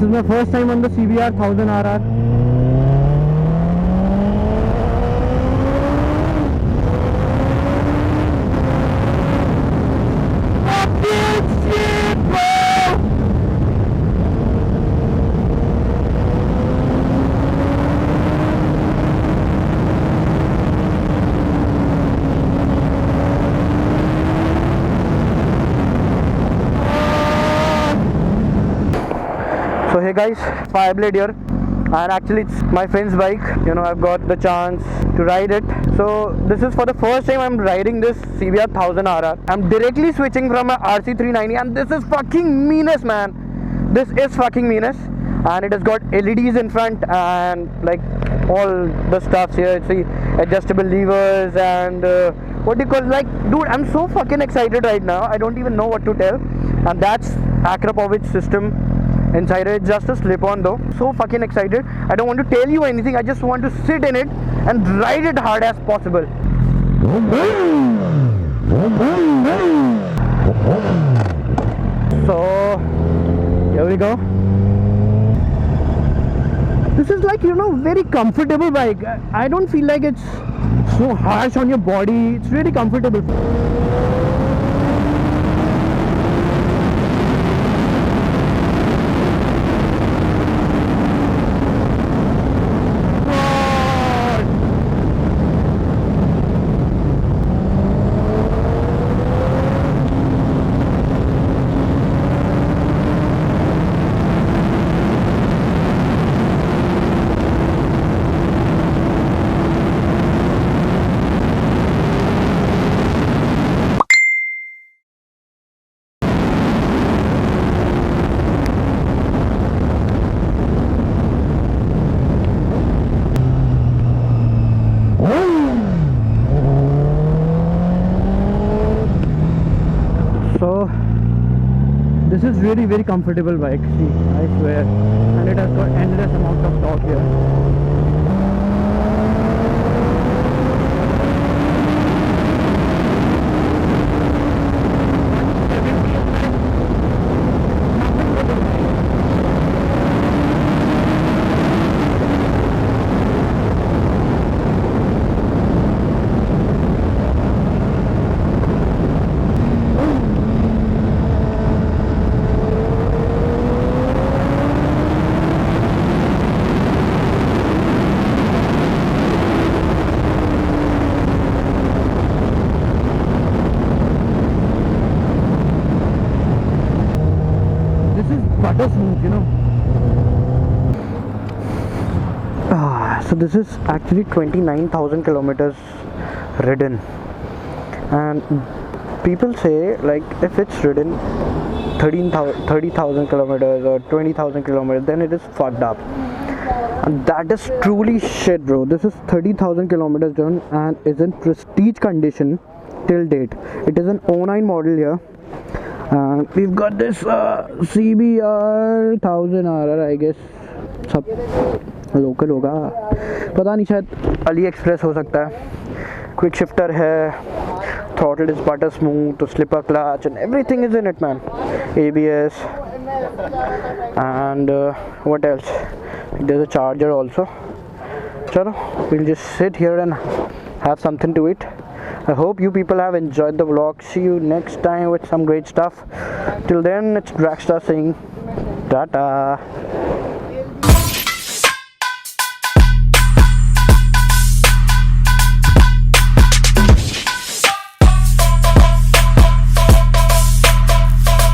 This is my first time on the CBR1000rr. So hey guys, Fireblade here, and actually it's my friend's bike. You know, I've got the chance to ride it. So this is for the first time I'm riding this CBR1000rr. I'm directly switching from a RC390, and this is fucking meanness, man. This is fucking meanness, and it has got LEDs in front and like all the stuff here. See, adjustable levers and what do you call, like, dude, I'm so fucking excited right now. I don't even know what to tell. And that's Akrapovic system inside it. It's just a slip-on though. So fucking excited. I don't want to tell you anything. I just want to sit in it and ride it hard as possible. So here we go. This is like, you know, very comfortable bike. I don't feel like it's so harsh on your body. It's really comfortable. So this is really very comfortable bike, see, I swear, and it has got endless amount of torque here. Butter smooth, you know. So this is actually 29,000 kilometers ridden, and people say like if it's ridden 30,000 kilometers or 20,000 kilometers, then it is fucked up, and that is truly shit, bro. This is 30,000 kilometers done and is in prestige condition till date. It is an 09 model here. We've got this CBR1000rr, I guess सब local होगा, पता नहीं, शायद Ali express हो सकता है. Quick shifter है, throttle is butter smooth, तो slipper clutch and everything is in it, man. ABS and what else? There's a charger also. Chalo, we'll just sit here and have something to eat. I hope you people have enjoyed the vlog. See you next time with some great stuff. Till then, it's Dragstar saying tata.